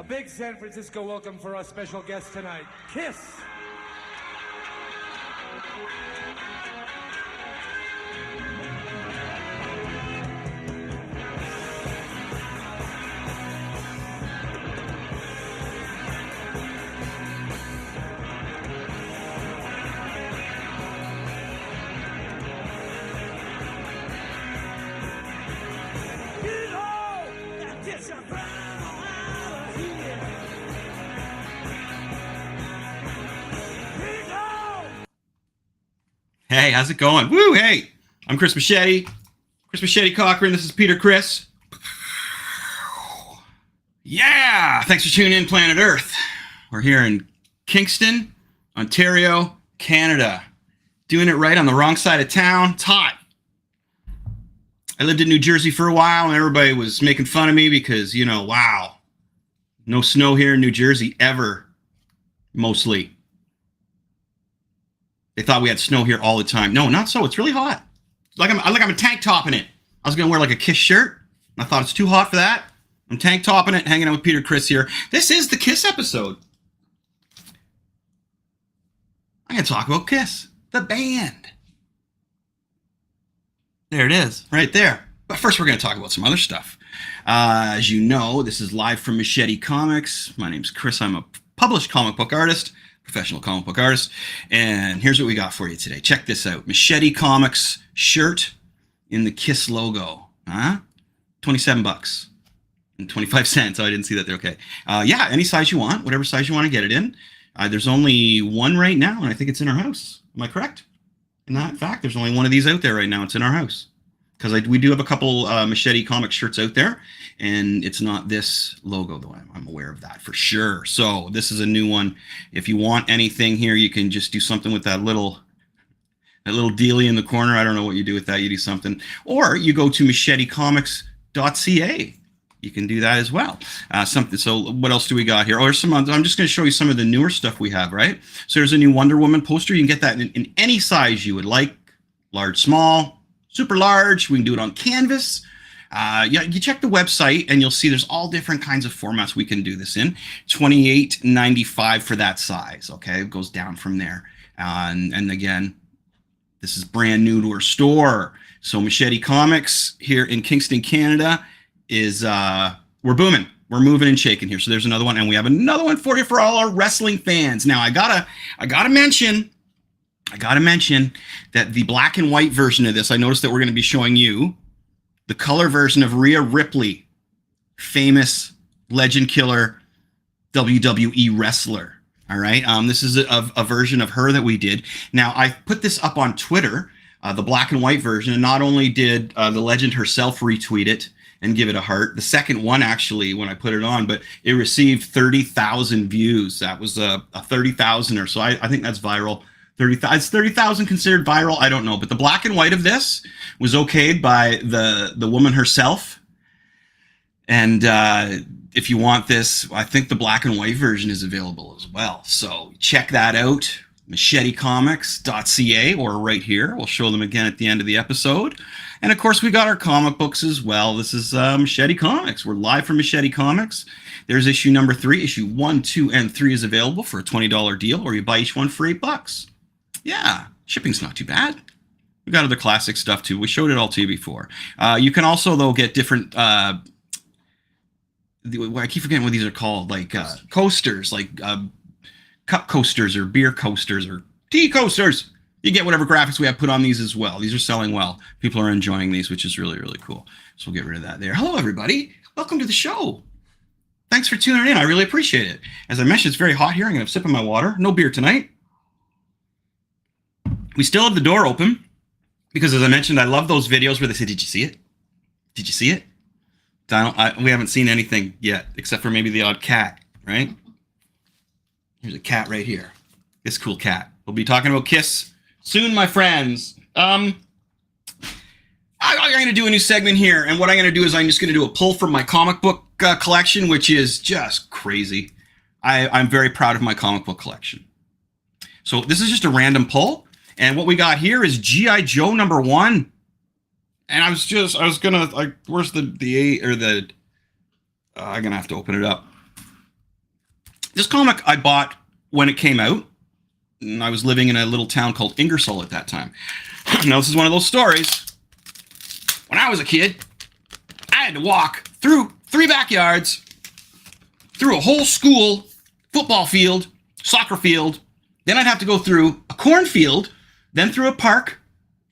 big San Francisco welcome for our special guest tonight, Kiss. Hey, how's it going? Woo, hey, I'm Chris Machete Cochran. This is Peter Chris. Yeah, thanks for tuning in, Planet Earth. We're here in Kingston, Ontario, Canada. Doing it right on the wrong side of town. It's hot. I lived in New Jersey for a while, and everybody was making fun of me because, you know, wow, no snow here in New Jersey ever, mostly. They thought we had snow here all the time. No, not so. It's really hot. Like I'm a tank topping it. I was going to wear like a Kiss shirt. I thought it's too hot for that. I'm tank topping it, hanging out with Peter Chris here. This is the Kiss episode. I'm going to talk about Kiss, the band. There it is, right there. But first, we're going to talk about some other stuff. As you know, this is live from Machete Comics. My name's Chris. I'm a published comic book artist. Professional comic book artist, and here's what we got for you today. Check this out. Machete Comics shirt in the Kiss logo. Huh? $27 and 25 cents. Oh, I didn't see that there. Okay. Yeah, any size you want, whatever size you want to get it in. There's only one right now, and I think it's in our house. Am I correct? In that fact, there's only one of these out there right now. It's in our house. Because we do have a couple Machete Comics shirts out there, and it's not this logo, though. I'm aware of that for sure. So this is a new one. If you want anything here, you can just do something with that little dealie in the corner. I don't know what you do with that. You do something. Or you go to machetecomics.ca. You can do that as well. So what else do we got here? Oh, there's some. I'm just going to show you some of the newer stuff we have, right? So there's a new Wonder Woman poster. You can get that in any size you would like, large, small, super large. We can do it on canvas. Yeah, you check the website and you'll see there's all different kinds of formats we can do this in. $28.95 for that size. Okay, it goes down from there. And again, this is brand new to our store. So Machete Comics here in Kingston, Canada is we're booming. We're moving and shaking here. So there's another one, and we have another one for you for all our wrestling fans. Now I gotta mention that the black and white version of this, I noticed that we're going to be showing you the color version of Rhea Ripley, famous legend killer WWE wrestler. All right. This is a version of her that we did. Now, I put this up on Twitter, the black and white version, and not only did the legend herself retweet it and give it a heart, the second one actually, when I put it on, but it received 30,000 views. That was a 30,000 or so. I think that's viral. 30,000 considered viral? I don't know. But the black and white of this was okayed by the woman herself. And if you want this, I think the black and white version is available as well. So check that out, machetecomics.ca, or right here. We'll show them again at the end of the episode. And of course, we got our comic books as well. This is Machete Comics. We're live from Machete Comics. There's issue number 3. Issue 1, 2, and 3 is available for a $20 deal, or you buy each one for $8. Yeah, shipping's not too bad. We got other classic stuff too. We showed it all to you before. You can also, though, get different. I keep forgetting what these are called, like coasters, like cup coasters or beer coasters or tea coasters. You get whatever graphics we have put on these as well. These are selling well. People are enjoying these, which is really, really cool. So we'll get rid of that there. Hello, everybody. Welcome to the show. Thanks for tuning in. I really appreciate it. As I mentioned, it's very hot here. I'm going to sip of my water. No beer tonight. We still have the door open because, as I mentioned, I love those videos where they say, "Did you see it? Did you see it?" We haven't seen anything yet, except for maybe the odd cat, right? Here's a cat right here. This cool cat. We'll be talking about Kiss soon, my friends. I'm going to do a new segment here, and what I'm going to do is I'm just going to do a pull from my comic book collection, which is just crazy. I'm very proud of my comic book collection. So this is just a random pull. And what we got here is G.I. Joe #1. And I was gonna, like, where's the 8 or the, I'm gonna have to open it up. This comic I bought when it came out. And I was living in a little town called Ingersoll at that time. Now, this is one of those stories. When I was a kid, I had to walk through 3 backyards, through a whole school, football field, soccer field. Then I'd have to go through a cornfield, then through a park,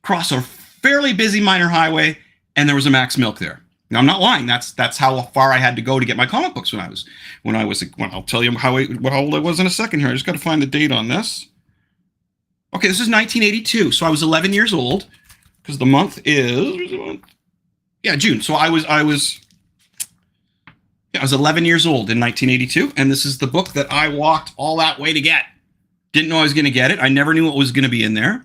cross a fairly busy minor highway, and there was a Max Milk there. Now, I'm not lying. That's how far I had to go to get my comic books when I'll tell you how old I was in a second here. I just got to find the date on this. Okay, this is 1982, so I was 11 years old, because the month is, June. So I was 11 years old in 1982, and this is the book that I walked all that way to get. Didn't know I was going to get it. I never knew what was going to be in there,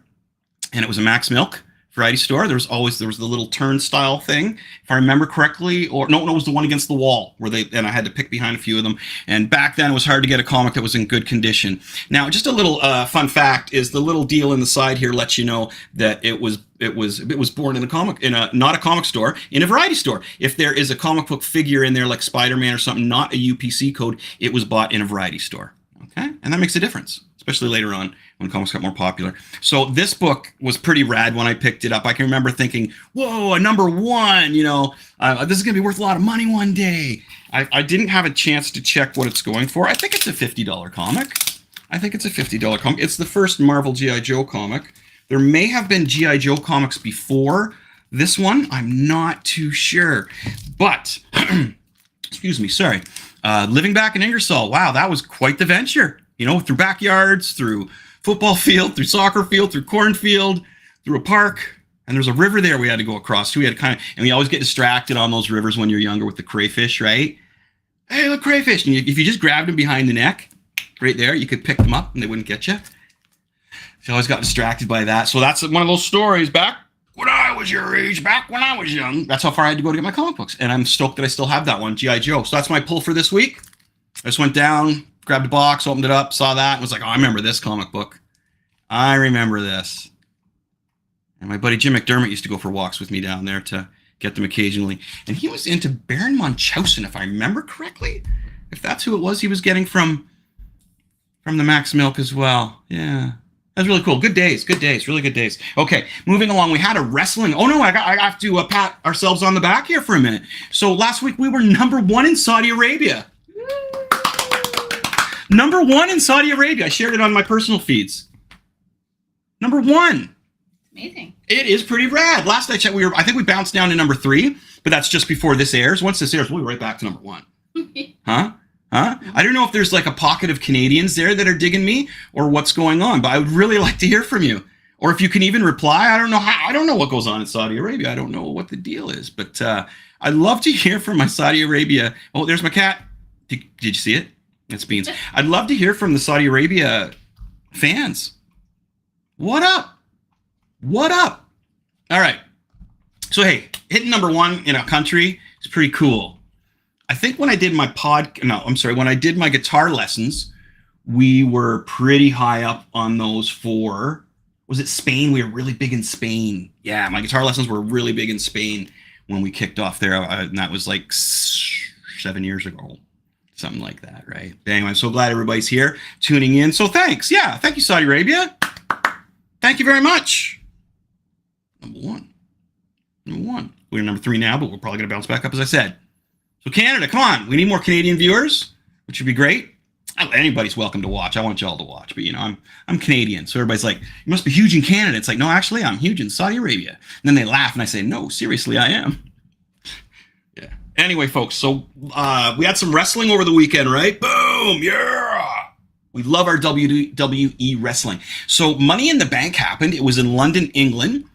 and it was a Max Milk variety store. There was the little turnstile thing, if I remember correctly, or no, it was the one against the wall and I had to pick behind a few of them. And back then it was hard to get a comic that was in good condition. Now, just a little fun fact is the little deal in the side here lets you know that it was born in not a comic store, in a variety store. If there is a comic book figure in there like Spider-Man or something, not a UPC code, it was bought in a variety store. Okay, and that makes a difference, especially later on when comics got more popular. So this book was pretty rad when I picked it up. I can remember thinking, whoa, a number 1, this is going to be worth a lot of money one day. I didn't have a chance to check what it's going for. I think it's a $50 comic. It's the first Marvel G.I. Joe comic. There may have been G.I. Joe comics before this one. I'm not too sure. But, excuse me, sorry. Living back in Ingersoll, wow, that was quite the venture. Through backyards, through football field, through soccer field, through cornfield, through a park, and there's a river there we had to go across. We had and we always get distracted on those rivers when you're younger with the crayfish, right? Hey, look, crayfish! And if you just grabbed them behind the neck, right there, you could pick them up and they wouldn't get you. So I always got distracted by that. So that's one of those stories back when I was your age, back when I was young. That's how far I had to go to get my comic books, and I'm stoked that I still have that one, G.I. Joe. So that's my pull for this week. I just went down, grabbed a box, opened it up, saw that, and was like, oh, I remember this comic book. I remember this. And my buddy Jim McDermott used to go for walks with me down there to get them occasionally. And he was into Baron Munchausen, if I remember correctly. If that's who it was he was getting from the Max Milk as well. Yeah. That's really cool. Good days, really good days. Okay, moving along. We had a wrestling. Oh, no, I have to pat ourselves on the back here for a minute. So last week we were number 1 in Saudi Arabia. Number 1 in Saudi Arabia. I shared it on my personal feeds. Number 1. Amazing. It is pretty rad. Last I checked, I think we bounced down to number 3, but that's just before this airs. Once this airs, we'll be right back to number 1. Huh? I don't know if there's like a pocket of Canadians there that are digging me or what's going on, but I would really like to hear from you. Or if you can even reply. I don't know what goes on in Saudi Arabia. I don't know what the deal is, but I'd love to hear from my Saudi Arabia. Oh, there's my cat. Did you see it? It's Beans. I'd love to hear from the Saudi Arabia fans. What up? All right. So, hey, hitting number 1 in a country is pretty cool. I think when I did my when I did my guitar lessons, we were pretty high up on those for, was it Spain? We were really big in Spain. Yeah, my guitar lessons were really big in Spain when we kicked off there. And that was like 7 years ago. Something like that, right? But anyway, I'm so glad everybody's here tuning in. So thanks. Yeah, thank you, Saudi Arabia. Thank you very much. Number 1. We're number 3 now, but we're probably going to bounce back up, as I said. So Canada, come on. We need more Canadian viewers, which would be great. Anybody's welcome to watch. I want y'all to watch. But, I'm Canadian. So everybody's like, you must be huge in Canada. It's like, no, actually, I'm huge in Saudi Arabia. And then they laugh, and I say, no, seriously, I am. Anyway, folks, so we had some wrestling over the weekend, right? Boom! Yeah! We love our WWE Wrestling. So Money in the Bank happened. It was in London, England.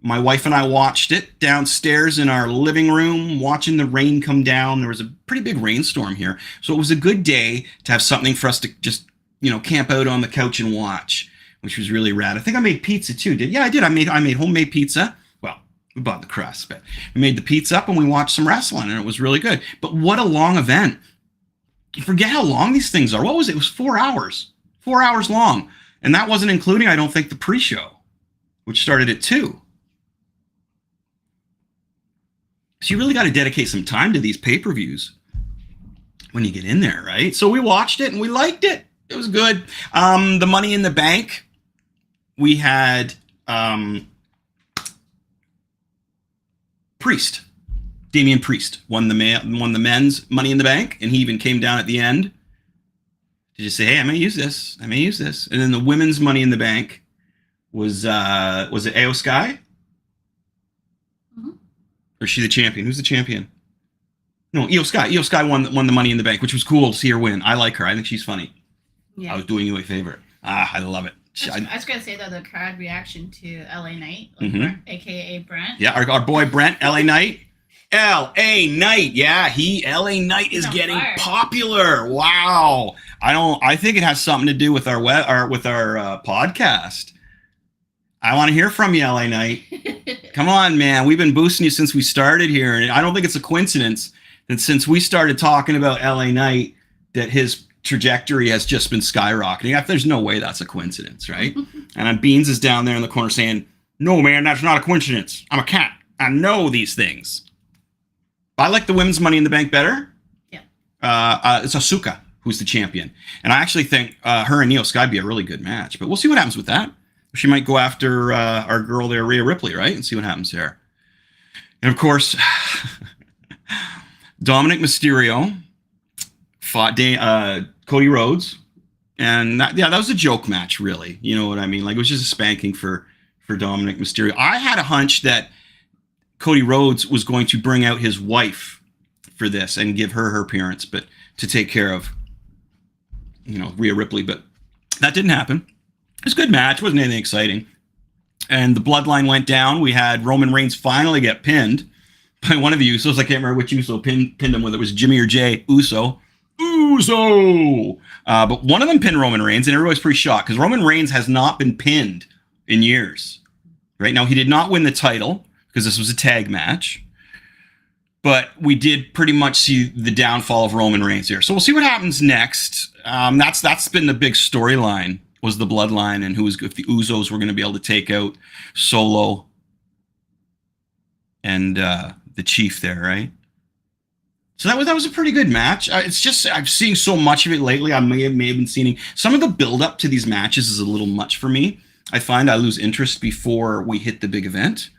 My wife and I watched it downstairs in our living room, watching the rain come down. There was a pretty big rainstorm here. So it was a good day to have something for us to just, camp out on the couch and watch, which was really rad. I think I made pizza too. I did. I made homemade pizza. We bought the crust, but we made the pizza up and we watched some wrestling, and it was really good. But what a long event. You forget how long these things are. What was it? It was 4 hours. 4 hours long. And that wasn't including, I don't think, the pre-show, which started at 2. So you really got to dedicate some time to these pay-per-views. when you get in there, right? So we watched it and we liked it. It was good. The Money in the Bank, we had Priest. Damian Priest won the men's Money in the Bank, and he even came down at the end to just say, "Hey, I may use this. I may use this." And then the women's Money in the Bank was it Io Sky? Mm-hmm. Or is she the champion? Who's the champion? No, Io Sky. Io Sky won the Money in the Bank, which was cool to see her win. I like her. I think she's funny. Yeah. I was doing you a favor. I love it. I was gonna say though, the crowd reaction to LA Knight, like mm-hmm. aka Brent. Yeah, our boy Brent, LA Knight. LA Knight, yeah, LA Knight is getting popular. Wow. I think it has something to do with our podcast. I want to hear from you, LA Knight. Come on, man. We've been boosting you since we started here, and I don't think it's a coincidence that since we started talking about LA Knight, that his trajectory has just been skyrocketing. There's no way that's a coincidence, right? And Beans is down there in the corner saying, "No, man, that's not a coincidence. I'm a cat. I know these things." I like the women's Money in the Bank better. Yeah. It's Asuka who's the champion. And I actually think her and Io Sky be a really good match. But we'll see what happens with that. She might go after our girl there, Rhea Ripley, right? And see what happens there. And, of course, Dominic Mysterio fought Cody Rhodes. And, that was a joke match, really. You know what I mean? Like, it was just a spanking for Dominic Mysterio. I had a hunch that Cody Rhodes was going to bring out his wife for this and give her appearance, but to take care of, Rhea Ripley. But that didn't happen. It was a good match. It wasn't anything exciting. And the bloodline went down. We had Roman Reigns finally get pinned by one of the Usos. I can't remember which Uso pinned him, whether it was Jimmy or Jay Uso. But one of them pinned Roman Reigns, and everybody's pretty shocked because Roman Reigns has not been pinned in years. Right now, he did not win the title because this was a tag match. But we did pretty much see the downfall of Roman Reigns here. So we'll see what happens next. That's been the big storyline, was the bloodline and if the Usos were going to be able to take out Solo and the Chief there, right? So that was a pretty good match. It's just I've seen so much of it lately. I may have been seeing some of the build up to these matches is a little much for me. I find I lose interest before we hit the big event.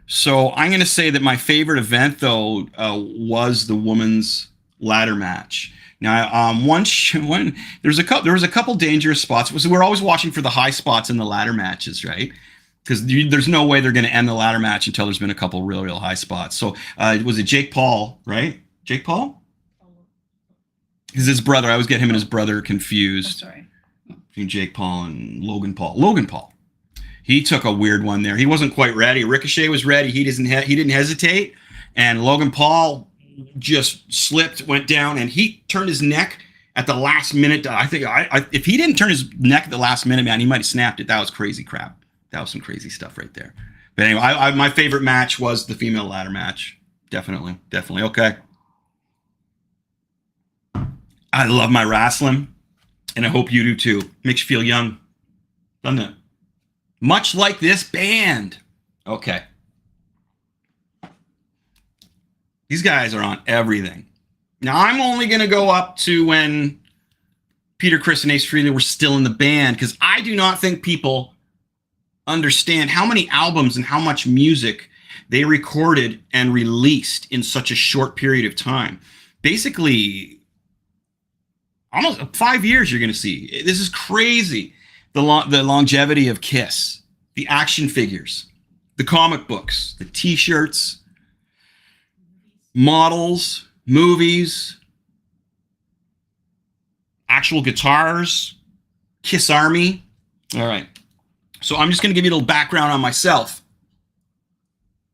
So I'm going to say that my favorite event, though, was the women's ladder match. Now, there was a couple dangerous spots. We're always watching for the high spots in the ladder matches, right? Because there's no way they're going to end the ladder match until there's been a couple real high spots. So was it Jake Paul, right? Jake Paul? Is his brother? I always get him and his brother confused. Sorry. Between Jake Paul and Logan Paul. Logan Paul. He took a weird one there. He wasn't quite ready. Ricochet was ready. He didn't hesitate. And Logan Paul just slipped, went down, and he turned his neck at the last minute. I think if he didn't turn his neck at the last minute, man, he might have snapped it. That was crazy crap. That was some crazy stuff right there. But anyway, my favorite match was the female ladder match. Definitely. Okay. I love my wrestling, and I hope you do too. Makes you feel young, doesn't it? Much like this band. Okay. These guys are on everything. Now, I'm only going to go up to when Peter, Chris, and Ace Frehley were still in the band, because I do not think people understand how many albums and how much music they recorded and released in such a short period of time. Basically, almost 5 years you're going to see. This is crazy. The longevity of Kiss, the action figures, the comic books, the T-shirts, models, movies, actual guitars, Kiss Army. All right. So I'm just going to give you a little background on myself.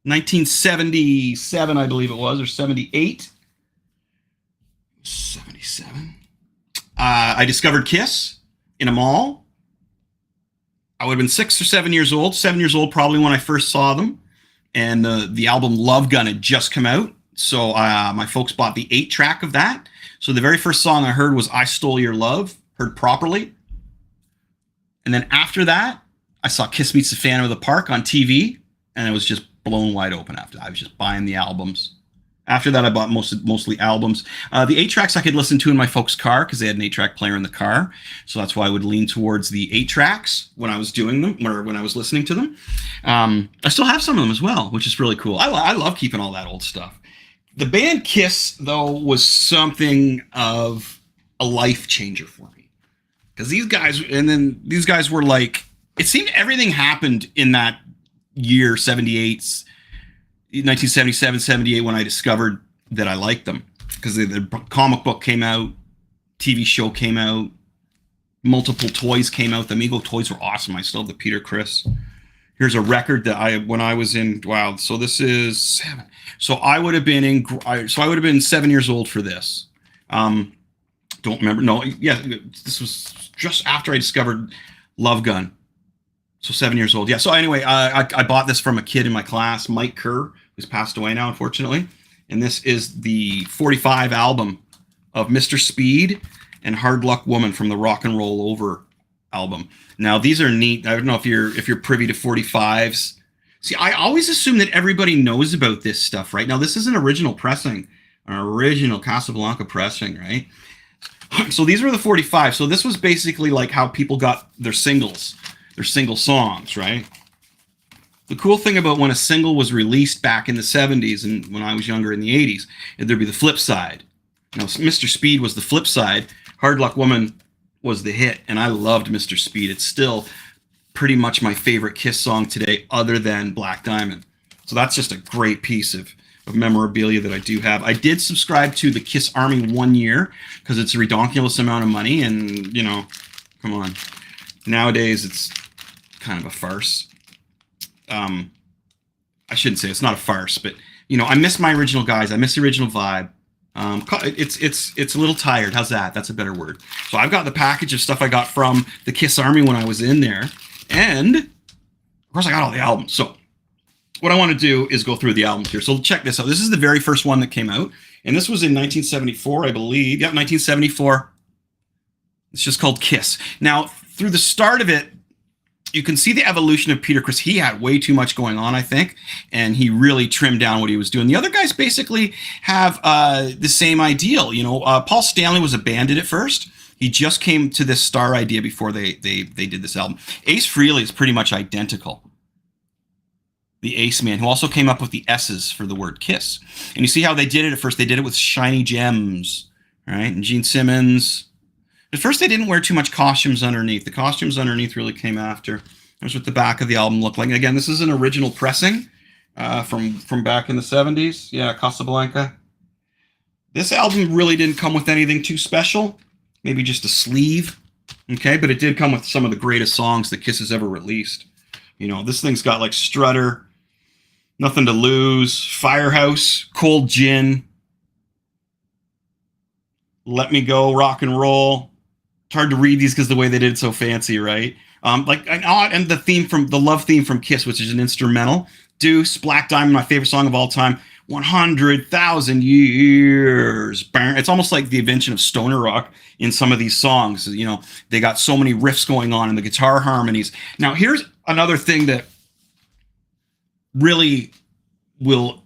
1977, I believe it was, or 78. 77. I discovered Kiss in a mall. I would have been 6 or 7 years old. 7 years old probably when I first saw them. And the album Love Gun had just come out. So my folks bought the 8-track of that. So the very first song I heard was I Stole Your Love, heard properly. And then after that, I saw Kiss Meets the Phantom of the Park on TV. And I was just blown wide open after that. I was just buying the albums After that, I bought mostly albums. The 8-tracks I could listen to in my folks' car because they had an 8-track player in the car. So that's why I would lean towards the 8-tracks when I was doing them or when I was listening to them. I still have some of them as well, which is really cool. I love keeping all that old stuff. The band Kiss, though, was something of a life changer for me. Because these guys were like, it seemed everything happened in that year, 78, 1977, 78, when I discovered that I liked them. Because the comic book came out, TV show came out, multiple toys came out. The Amigo toys were awesome. I still have the Peter Criss. Here's a record that when I was in, wow, so this is 7. So I would have been 7 years old for this. Don't remember. No, yeah, this was just after I discovered Love Gun. So 7 years old. Yeah. So anyway, I bought this from a kid in my class, Mike Kerr, who's passed away now, unfortunately. And this is the 45 album of Mr. Speed and Hard Luck Woman from the Rock and Roll Over album. Now these are neat. I don't know if you're privy to 45s. See, I always assume that everybody knows about this stuff, right? Now this is an original pressing, an original Casablanca pressing, right? So these were the 45. So this was basically like how people got their single songs, right? The cool thing about when a single was released back in the 70s and when I was younger in the 80s, there'd be the flip side. You know, Mr. Speed was the flip side. Hard Luck Woman was the hit, and I loved Mr. Speed. It's still pretty much my favorite Kiss song today, other than Black Diamond. So that's just a great piece of memorabilia that I do have. I did subscribe to the Kiss Army 1 year because it's a redonkulous amount of money, and, you know, come on. Nowadays, it's kind of a farce. I shouldn't say it's not a farce, but, you know, I miss my original guys. I miss the original vibe. It's a little tired. How's that? That's a better word. So I've got the package of stuff I got from the Kiss Army when I was in there. And, of course, I got all the albums. So what I want to do is go through the albums here. So check this out. This is the very first one that came out. And this was in 1974, I believe. Yep, 1974. It's just called Kiss. Now, through the start of it, you can see the evolution of Peter Criss. He had way too much going on, I think, and he really trimmed down what he was doing. The other guys basically have the same ideal. You know, Paul Stanley was a bandit at first. He just came to this star idea before they did this album. Ace Frehley is pretty much identical. The Ace Man, who also came up with the S's for the word Kiss. And you see how they did it at first. They did it with shiny gems, right? And Gene Simmons. At first, they didn't wear too much costumes underneath. The costumes underneath really came after. That's what the back of the album looked like. Again, this is an original pressing from back in the 70s. Yeah, Casablanca. This album really didn't come with anything too special. Maybe just a sleeve. Okay, but it did come with some of the greatest songs that Kiss has ever released. You know, this thing's got like Strutter, Nothing to Lose, Firehouse, Cold Gin, Let Me Go, Rock and Roll. It's hard to read these because the way they did it so fancy, right? And the love theme from Kiss, which is an instrumental. Deuce, Black Diamond, my favorite song of all time. 100,000 years. It's almost like the invention of stoner rock in some of these songs. You know, they got so many riffs going on and the guitar harmonies. Now, here's another thing that really will.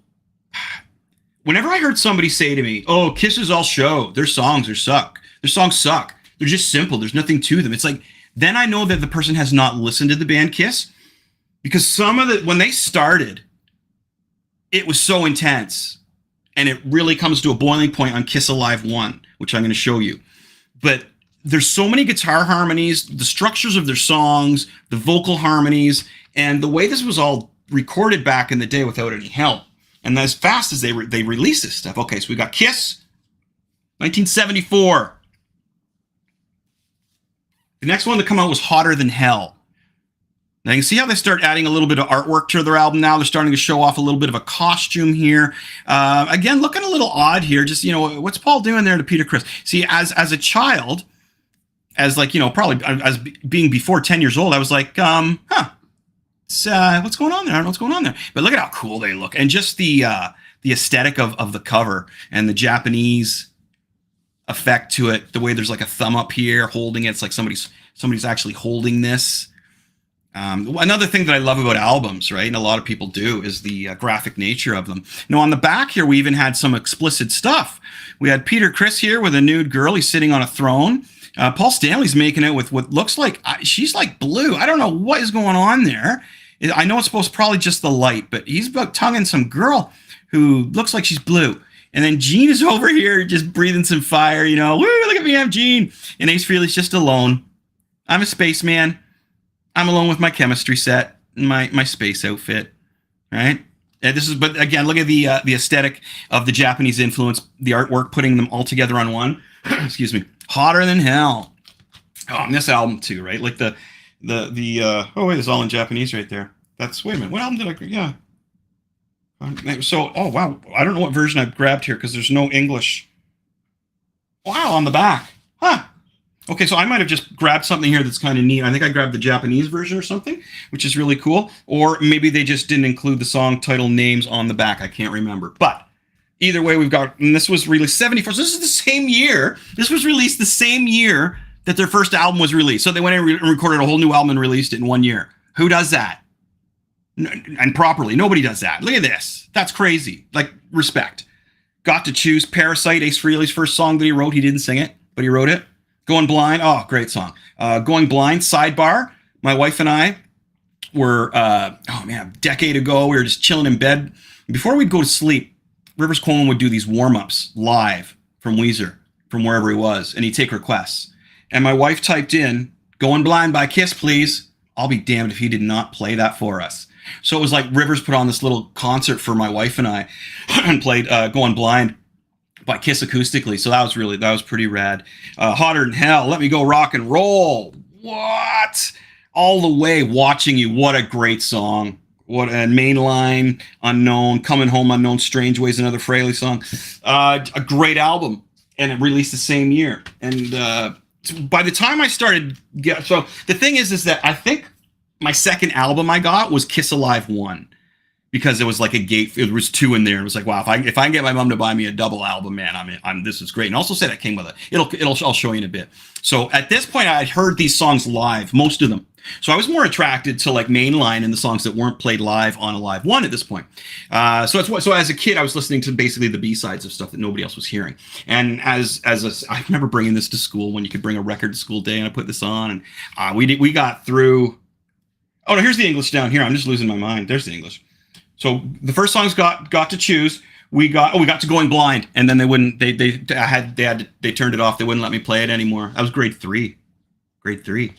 Whenever I heard somebody say to me, "Oh, Kiss is all show. Their songs suck. Their songs suck. They're just simple. There's nothing to them." It's like, then I know that the person has not listened to the band Kiss, because when they started, it was so intense, and it really comes to a boiling point on Kiss Alive 1, which I'm going to show you. But there's so many guitar harmonies, the structures of their songs, the vocal harmonies, and the way this was all recorded back in the day without any help. And as fast as they release this stuff. Okay, so we got Kiss, 1974. The next one to come out was Hotter Than Hell. Now you can see how they start adding a little bit of artwork to their album now. They're starting to show off a little bit of a costume here. Again, looking a little odd here. Just, you know, what's Paul doing there to Peter Criss? See, as a child, as like, you know, probably as being before 10 years old, I was like, what's going on there? I don't know what's going on there. But look at how cool they look. And just the aesthetic of the cover and the Japanese effect to it. The way there's like a thumb up here holding it. It's like somebody's actually holding this. Another thing that I love about albums, right, and a lot of people do, is the graphic nature of them. Now, on the back here, we even had some explicit stuff. We had Peter Criss here with a nude girl. He's sitting on a throne. Paul Stanley's making it with what looks like, she's like blue. I don't know what is going on there. I know it's supposed to probably just the light, but he's about tonguing some girl who looks like she's blue. And then Gene is over here just breathing some fire, you know. Woo, look at me, I'm Gene. And Ace Frehley's just alone. I'm a spaceman. I'm alone with my chemistry set and my space outfit, right? And this is, but again, look at the aesthetic of the Japanese influence, the artwork, putting them all together on one. Excuse me. Hotter than hell. Oh, and this album too, right? Like oh wait, it's all in Japanese right there. Wait a minute, what album did I? Yeah. So, oh wow, I don't know what version I've grabbed here because there's no English. Wow, on the back, huh? Okay, so I might have just grabbed something here that's kind of neat. I think I grabbed the Japanese version or something, which is really cool. Or maybe they just didn't include the song title names on the back. I can't remember. But either way, we've got, and this was released 74. So this is the same year. This was released the same year that their first album was released. So they went and recorded a whole new album and released it in 1 year. Who does that? And properly. Nobody does that. Look at this. That's crazy. Like, respect. Got to Choose. Parasite, Ace Frehley's first song that he wrote. He didn't sing it, but he wrote it. Going Blind. Oh, great song. Going Blind, Sidebar. My wife and I were, a decade ago, we were just chilling in bed. Before we'd go to sleep, Rivers Cuomo would do these warm-ups live from Weezer, from wherever he was, and he'd take requests. And my wife typed in, Going Blind by Kiss, please. I'll be damned if he did not play that for us. So it was like Rivers put on this little concert for my wife and I and played Going Blind by Kiss acoustically. So that was pretty rad. Hotter Than Hell, Let Me Go Rock and Roll. What? All the Way, Watching You. What a great song. What a Mainline, Unknown, Coming Home Unknown, Strange Ways, another Frehley song. A great album. And it released the same year. And by the time I started, so the thing is that I think my second album I got was Kiss Alive 1. Because it was like a gate, it was 2 in there. It was like, wow, if I can get my mom to buy me a double album, man, this is great. And also said it came with it. I'll show you in a bit. So at this point, I had heard these songs live, most of them. So I was more attracted to like Mainline and the songs that weren't played live on a live one at this point. So as a kid, I was listening to basically the B-sides of stuff that nobody else was hearing. And I remember bringing this to school when you could bring a record to school day, and I put this on, and we got through. Oh no, here's the English down here. I'm just losing my mind. There's the English. So the first songs got to choose. We got to Going Blind, and then they wouldn't. They turned it off. They wouldn't let me play it anymore. That was grade 3. Grade 3.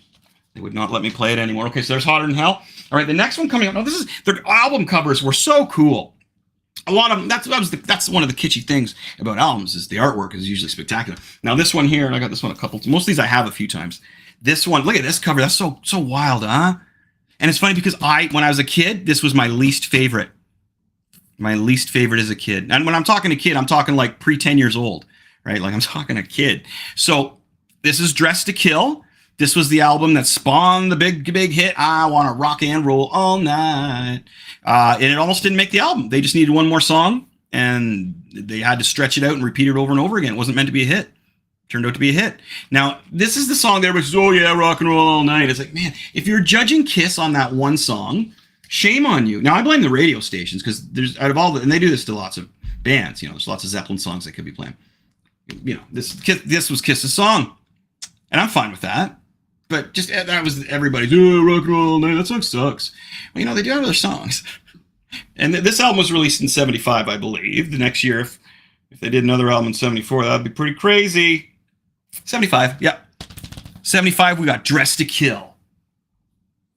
They would not let me play it anymore. Okay, so there's Hotter Than Hell. All right, the next one coming up. Now their album covers were so cool. A lot of them. That's one of the kitschy things about albums is the artwork is usually spectacular. Now this one here, and I got this one a couple. Most of these I have a few times. This one, look at this cover. That's so wild, huh? And it's funny because when I was a kid, this was my least favorite. My least favorite as a kid. And when I'm talking a kid, I'm talking like pre-10 years old, right? Like I'm talking a kid. So this is Dressed to Kill. This was the album that spawned the big hit, I Want to Rock and Roll All Night. And it almost didn't make the album. They just needed one more song, and they had to stretch it out and repeat it over and over again. It wasn't meant to be a hit. Turned out to be a hit. Now, this is the song that everybody says, oh yeah, rock and roll all night. It's like, man, if you're judging Kiss on that one song, shame on you. Now, I blame the radio stations because there's, out of all the, and they do this to lots of bands, there's lots of Zeppelin songs they could be playing. This was Kiss's song, and I'm fine with that. But just, that was everybody's, oh, rock and roll all night, that song sucks. Well, they do have other songs. And this album was released in 75, I believe. The next year, if they did another album in 74, that would be pretty crazy. 75, yeah. 75, we got Dressed to Kill.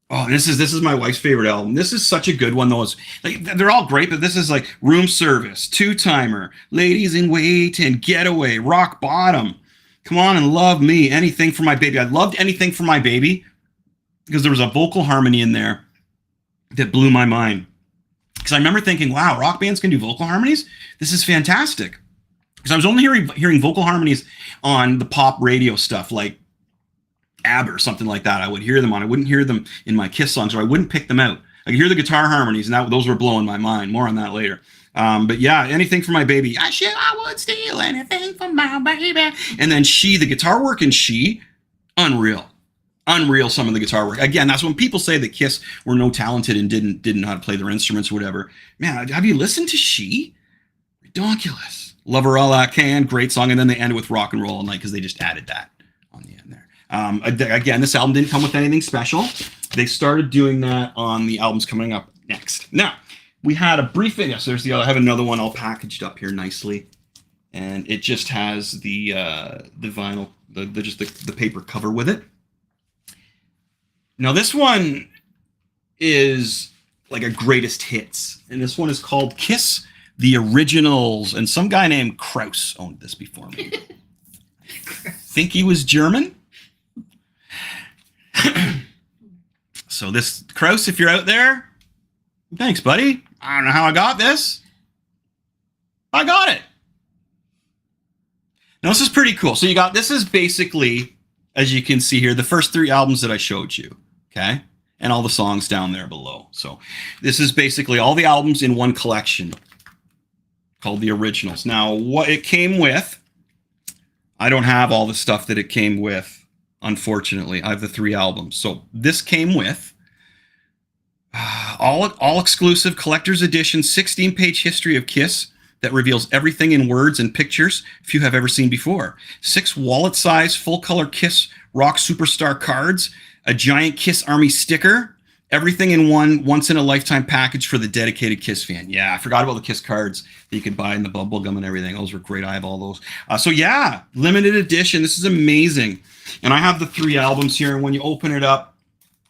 Oh, this is my wife's favorite album. This is such a good one, though. They're all great, but this is like Room Service, Two-Timer, Ladies in Waiting, Getaway, Rock Bottom, Come On and Love Me, Anything for My Baby. I loved Anything for My Baby because there was a vocal harmony in there that blew my mind. Because I remember thinking, wow, rock bands can do vocal harmonies? This is fantastic. Because I was only hearing vocal harmonies on the pop radio stuff like ABBA or something like that. I would hear them on. I wouldn't hear them in my Kiss songs, or I wouldn't pick them out. I could hear the guitar harmonies, and those were blowing my mind. More on that later. But yeah, Anything for My Baby. I would steal anything for my baby. And then the guitar work in She, unreal. Unreal, some of the guitar work. Again, that's when people say that Kiss were no talented and didn't know how to play their instruments or whatever. Man, have you listened to She? Ridiculous. Love Her All I Can, great song. And then they ended with Rock and Roll All Night because they just added that on the end there. Again, this album didn't come with anything special. They started doing that on the albums coming up next. Now, we had a brief video. So there's the other. I have another one all packaged up here nicely. And it just has the vinyl, the paper cover with it. Now, this one is like a greatest hits. And this one is called Kiss the Originals. And some guy named Kraus owned this before me. Think he was German? So this, Kraus, if you're out there, thanks, buddy. I don't know how I got this. I got it. Now, this is pretty cool. So this is basically, as you can see here, the first 3 albums that I showed you. Okay, and all the songs down there below. So this is basically all the albums in one collection called The Originals. Now, what it came with, I don't have all the stuff that it came with, unfortunately. I have the 3 albums. So this came with all exclusive collector's edition 16-page history of Kiss that reveals everything in words and pictures few have ever seen before. 6 wallet-size full-color Kiss Rock Superstar cards, a giant Kiss Army sticker, everything in one once-in-a-lifetime package for the dedicated Kiss fan. Yeah, I forgot about the Kiss cards that you could buy in the bubble gum and everything. Those were great. I have all those. So yeah, limited edition. This is amazing. And I have the 3 albums here. And when you open it up,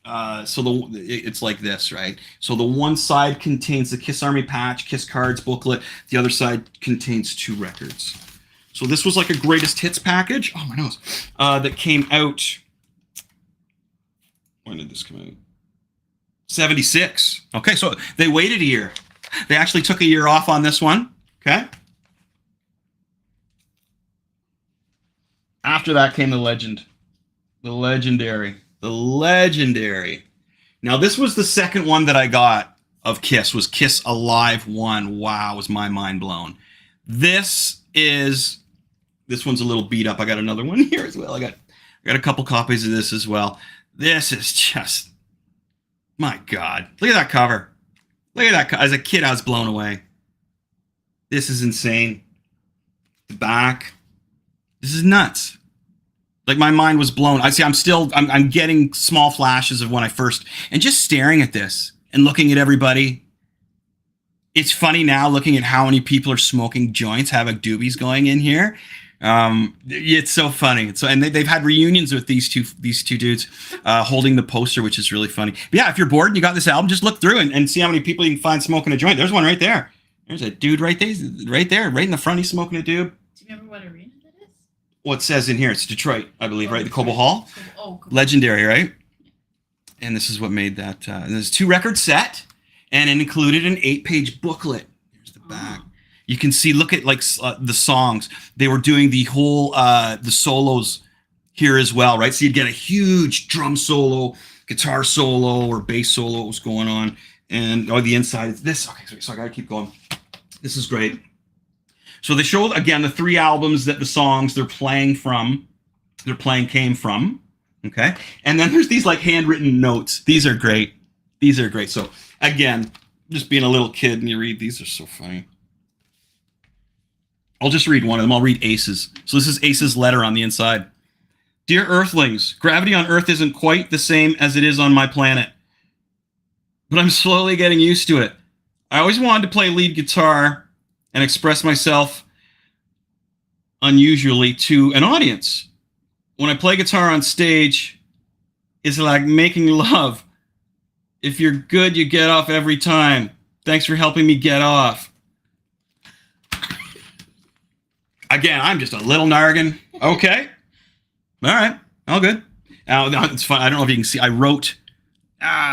it's like this, right? So the one side contains the Kiss Army patch, Kiss cards, booklet. The other side contains 2 records. So this was like a greatest hits package. Oh, my nose. That came out. When did this come out? 76. Okay, so they waited a year. They actually took a year off on this one. Okay. After that came the legend. The legendary. Now, this was the second one that I got of Kiss, was Kiss Alive 1. Wow, was my mind blown. This one's a little beat up. I got another one here as well. I got a couple copies of this as well. This is just, my God. Look at that cover. Look at that. As a kid, I was blown away. This is insane. The back. This is nuts. Like, my mind was blown. I'm getting small flashes of when I first, and just staring at this and looking at everybody. It's funny now looking at how many people are smoking joints, having doobies going in here. It's so funny. And they've had reunions with these two dudes holding the poster, which is really funny. But yeah, if you're bored and you got this album, just look through and see how many people you can find smoking a joint. There's one right there. There's a dude right there, right in the front. He's smoking a doob. Do you remember what arena that is? Well, it says in here, it's Detroit, I believe, right? The Cobo Hall. Oh, cool. Legendary, right? And this is what made that. There's a 2-record set, and it included an 8-page booklet. Here's the back. You can see, look at the songs. They were doing the whole, the solos here as well, right? So you'd get a huge drum solo, guitar solo, or bass solo that was going on. And the inside is this. Okay, so I gotta keep going. This is great. So they showed, again, the 3 albums that the songs they're playing came from. Okay. And then there's these handwritten notes. These are great. So again, just being a little kid and you read, these are so funny. I'll just read one of them. I'll read Ace's. So this is Ace's letter on the inside. Dear Earthlings, gravity on Earth isn't quite the same as it is on my planet, but I'm slowly getting used to it. I always wanted to play lead guitar and express myself unusually to an audience. When I play guitar on stage, it's like making love. If you're good, you get off every time. Thanks for helping me get off. Again, I'm just a little nargan. Okay. All right. All good. Now, it's fun. I don't know if you can see. I wrote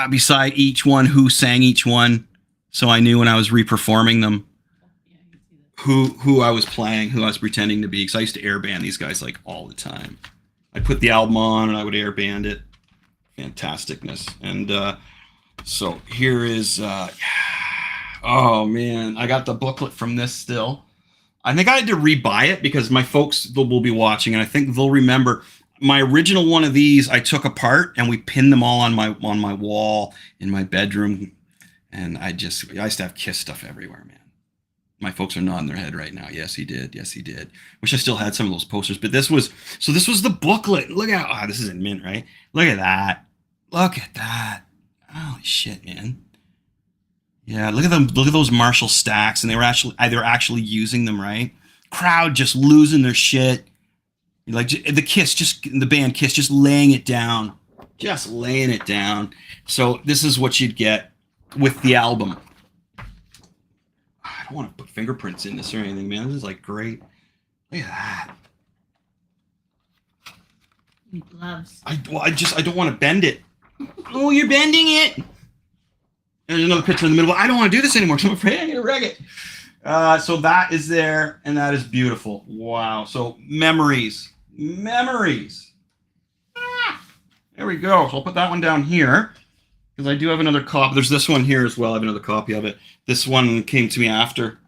beside each one who sang each one, so I knew when I was reperforming them who I was playing, who I was pretending to be. Because I used to air band these guys all the time. I'd put the album on and I would air band it. Fantasticness. And so here is. Oh man, I got the booklet from this still. I think I had to rebuy it because my folks will be watching, and I think they'll remember. my original one of these I took apart and we pinned them all on my wall in my bedroom, and I used to have Kiss stuff everywhere, man. My folks are nodding their head right now. Yes, he did. Yes, he did. Wish I still had some of those posters, but this was the booklet. Look at this is in mint, right? Look at that. Look at that. Holy shit, man. Yeah, look at them. Look at those Marshall stacks, and they were actually using them, right? Crowd just losing their shit. Like the band Kiss, just laying it down. Just laying it down. So this is what you'd get with the album. I don't want to put fingerprints in this or anything, man. This is like great. Look at that. Gloves. I don't want to bend it. Oh, you're bending it. There's another picture in the middle. I don't want to do this anymore because I'm afraid I'm going to wreck it. So that is there, and that is beautiful. Wow. So memories. There we go. So I'll put that one down here because I do have another copy. There's this one here as well. I have another copy of it. This one came to me after.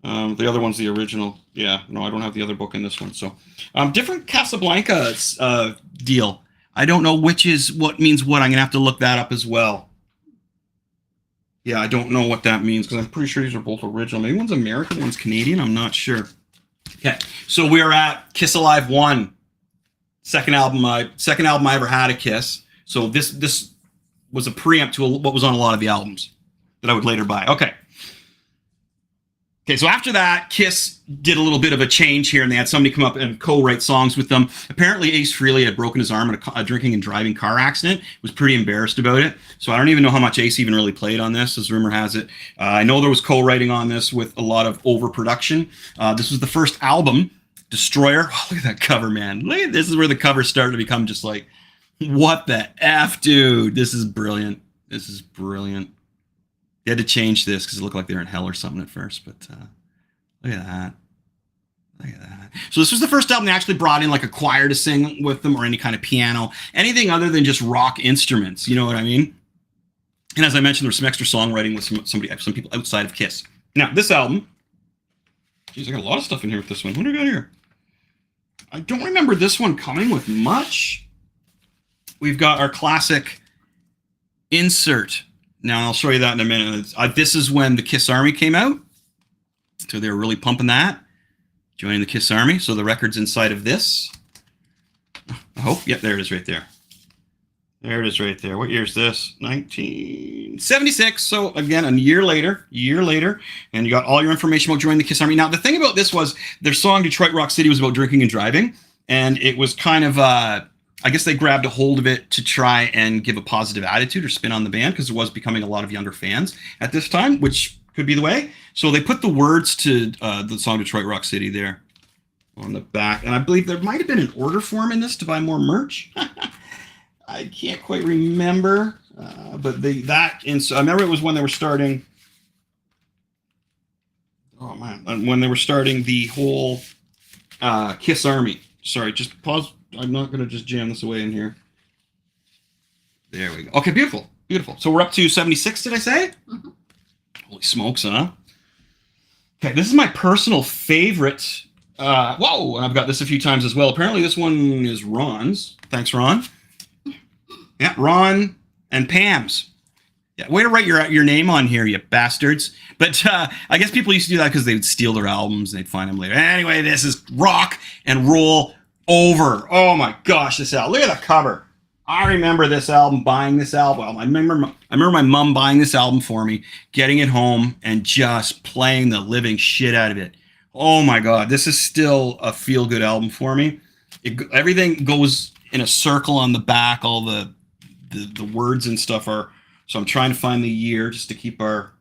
The other one's the original. Yeah, no, I don't have the other book in this one. So different Casablanca deal. I don't know which is what means what. I'm going to have to look that up as well. Yeah, I don't know what that means because I'm pretty sure these are both original. Maybe one's American, one's Canadian. I'm not sure. Okay, so we are at Kiss Alive 1. Second album I ever had of Kiss. So this was a preamp to what was on a lot of the albums that I would later buy. Okay, so after that, Kiss did a little bit of a change here, and they had somebody come up and co-write songs with them. Apparently, Ace Frehley had broken his arm in a drinking and driving car accident. Was pretty embarrassed about it. So I don't even know how much Ace even really played on this, as rumor has it. I know there was co-writing on this with a lot of overproduction. This was the first album, Destroyer. Oh, look at that cover, man. This is where the covers started to become just like, what the F, dude? This is brilliant. This is brilliant. They had to change this because it looked like they were in hell or something at first, but look at that. Look at that. So this was the first album they actually brought in like a choir to sing with them or any kind of piano, anything other than just rock instruments. You know what I mean? And as I mentioned, there was some extra songwriting with some people outside of Kiss. Now, this album, geez, I got a lot of stuff in here with this one. What do we got here? I don't remember this one coming with much. We've got our classic insert. Now, I'll show you that in a minute. This is when the Kiss Army came out. So they were really pumping that. Joining the Kiss Army. So the record's inside of this. I hope. Yep, there it is right there. There it is right there. What year is this? 1976. So again, a year later. And you got all your information about joining the Kiss Army. Now, the thing about this was their song Detroit Rock City was about drinking and driving. And it was kind of... I guess they grabbed a hold of it to try and give a positive attitude or spin on the band because it was becoming a lot of younger fans at this time, which could be the way. So they put the words to the song Detroit Rock City there on the back. And I believe there might have been an order form in this to buy more merch. I can't quite remember. But I remember it was when they were starting. Oh, man. When they were starting the whole Kiss Army. Sorry, just pause. I'm not going to just jam this away in here. There we go. Okay, beautiful. So we're up to 76, did I say? Mm-hmm. Holy smokes, huh? Okay, this is my personal favorite. Whoa, and I've got this a few times as well. Apparently this one is Ron's. Thanks, Ron. Yeah, Ron and Pam's. Yeah, way to write your name on here, you bastards. But I guess people used to do that because they would steal their albums and they'd find them later. Anyway, this is Rock and Roll Over. Oh my gosh, this album. Look at the cover. I remember this album, buying this album. I remember my mom buying this album for me, getting it home, and just playing the living shit out of it. Oh my God, this is still a feel-good album for me. Everything goes in a circle on the back. All the words and stuff are... So I'm trying to find the year just to keep our...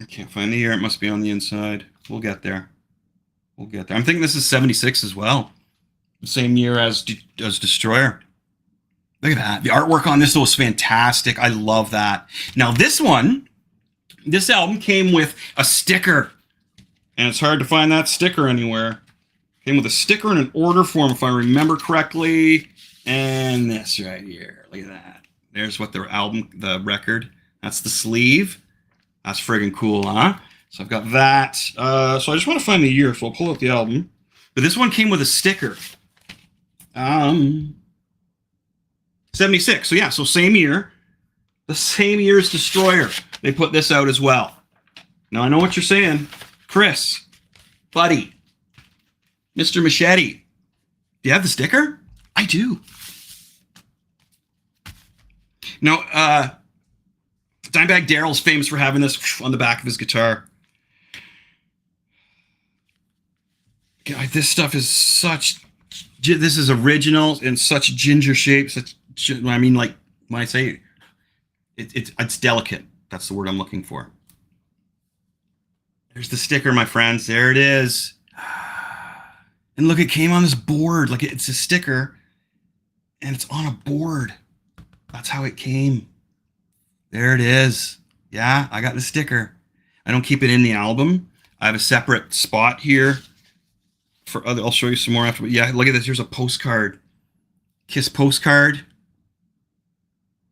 I can't find the year. It must be on the inside. We'll get there. I'm thinking this is 76 as well. The same year as Destroyer. Look at that. The artwork on this was fantastic. I love that. Now this album came with a sticker. And it's hard to find that sticker anywhere. Came with a sticker in an order form, if I remember correctly. And this right here. Look at that. There's what the record. That's the sleeve. That's friggin' cool, huh? So I've got that. So I just want to find the year, so I'll pull out the album. But this one came with a sticker. 76. So yeah, so same year. The same year as Destroyer. They put this out as well. Now I know what you're saying. Chris, buddy, Mr. Machete. Do you have the sticker? I do. Now, Dimebag Darrell's famous for having this on the back of his guitar. God, this stuff is such... This is original in such ginger shape. I mean, like, when I say it's delicate. That's the word I'm looking for. There's the sticker, my friends. There it is. And look, it came on this board. Like, it's a sticker, and it's on a board. That's how it came. There it is. Yeah, I got the sticker. I don't keep it in the album. I have a separate spot here for other. I'll show you some more after. But yeah, look at this. Here's a postcard. Kiss postcard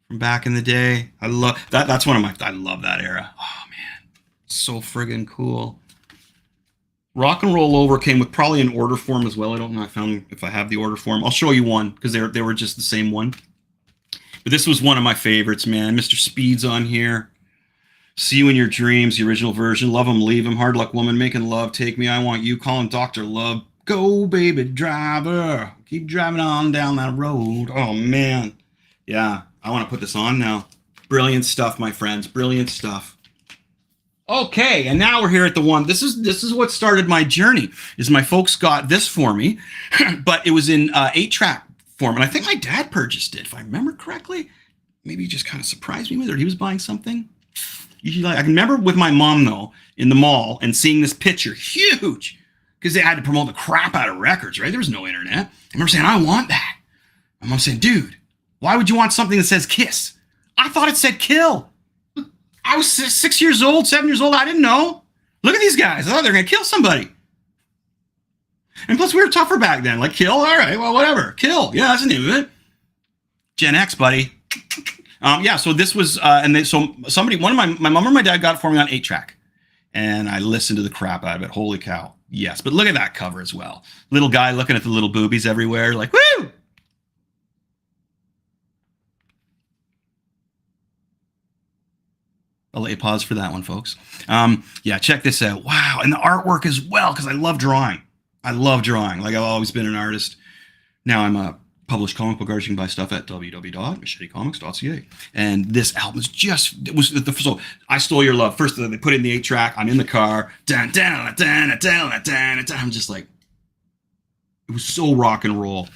from back in the day. I love that. That's one of my. I love that era. Oh man, so friggin' cool. Rock and Roll Over came with probably an order form as well. I don't know. I found if I have the order form. I'll show you one because they were just the same one. But this was one of my favorites, man. Mr. Speed's on here. See You in Your Dreams, the original version. Love 'Em, Leave 'Em, Hard Luck Woman, Making Love, Take Me, I Want You, Calling Dr. Love. Go, baby driver. Keep driving on down that road. Oh, man. Yeah, I want to put this on now. Brilliant stuff, my friends. Brilliant stuff. Okay, and now we're here at the one. This is what started my journey, is my folks got this for me, but it was in 8-track form, and I think my dad purchased it, if I remember correctly. Maybe he just kind of surprised me with it, or he was buying something. Usually, I can remember with my mom, though, in the mall, and seeing this picture, huge, because they had to promote the crap out of records, right? There was no internet. I remember saying, I want that. My mom saying, dude, why would you want something that says Kiss? I thought it said Kill. I was 6 years old, 7 years old. I didn't know. Look at these guys. I thought they were going to kill somebody. And plus, we were tougher back then. Like, kill? All right, well, whatever. Kill. Yeah, that's the name of it. Gen X, buddy. Yeah, so this was, one of my mom or my dad got it for me on 8-track. And I listened to the crap out of it. Holy cow. Yes, but look at that cover as well. Little guy looking at the little boobies everywhere. Like, woo! I'll let you pause for that one, folks. Yeah, check this out. Wow, and the artwork as well, because I love drawing. I love drawing. Like, I've always been an artist. Now I'm a published comic book artist. You can buy stuff at www.machetecomics.ca. And this album is so I Stole Your Love. First, they put it in the 8-track. I'm in the car. Dun, dun, dun, dun, dun, dun, dun. I'm just like, it was so rock and roll.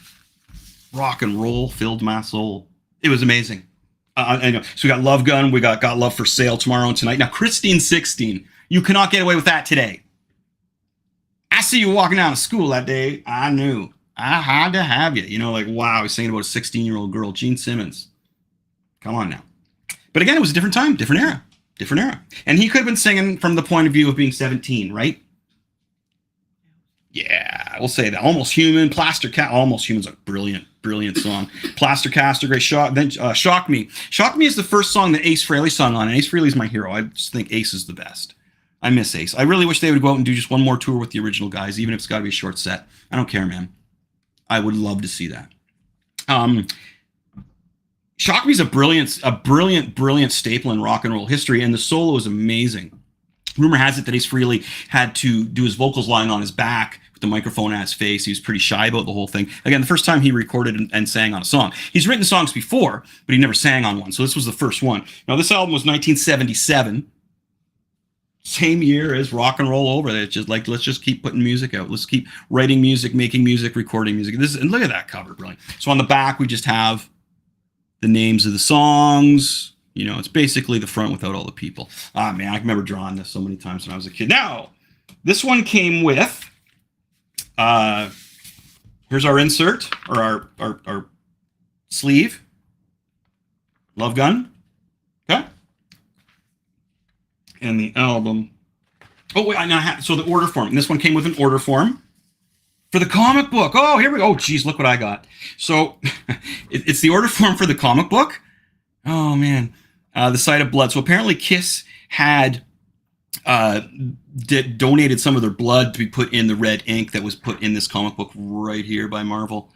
Rock and roll filled my soul. It was amazing. So we got Love Gun. We got Love for Sale tomorrow and tonight. Now, Christine 16. You cannot get away with that today. I see you walking down to school that day. I knew. I had to have you. You know, like, wow, he's singing about a 16-year-old girl, Gene Simmons. Come on now. But again, it was a different time, different era. Different era. And he could have been singing from the point of view of being 17, right? Yeah, we'll say that. Almost Human, Plaster Cat. Almost Human's a brilliant, brilliant song. Plaster Caster, great shot. Then Shock Me. Shock Me is the first song that Ace Frehley sung on, and Ace Frehley's my hero. I just think Ace is the best. I miss Ace. I really wish they would go out and do just one more tour with the original guys, even if it's got to be a short set. I don't care, man. I would love to see that. Shock Me is a brilliant staple in rock and roll history, and the solo is amazing. Rumor has it that Ace Frehley had to do his vocals lying on his back with the microphone at his face. He was pretty shy about the whole thing. Again, the first time he recorded and sang on a song. He's written songs before, but he never sang on one, so this was the first one. Now, this album was 1977. Same year as Rock and Roll Over. It's just like, let's just keep putting music out. Let's keep writing music, making music, recording music. And look at that cover, brilliant. So on the back, we just have the names of the songs. You know, it's basically the front without all the people. Ah, man, I remember drawing this so many times when I was a kid. Now, this one came with, here's our insert, or our sleeve. Love Gun. Okay. And the album. Oh, wait, so the order form. And this one came with an order form for the comic book. Oh, here we go. Oh, geez, look what I got. So it's the order form for the comic book. Oh, man. The Sight of Blood. So apparently Kiss had donated some of their blood to be put in the red ink that was put in this comic book right here by Marvel.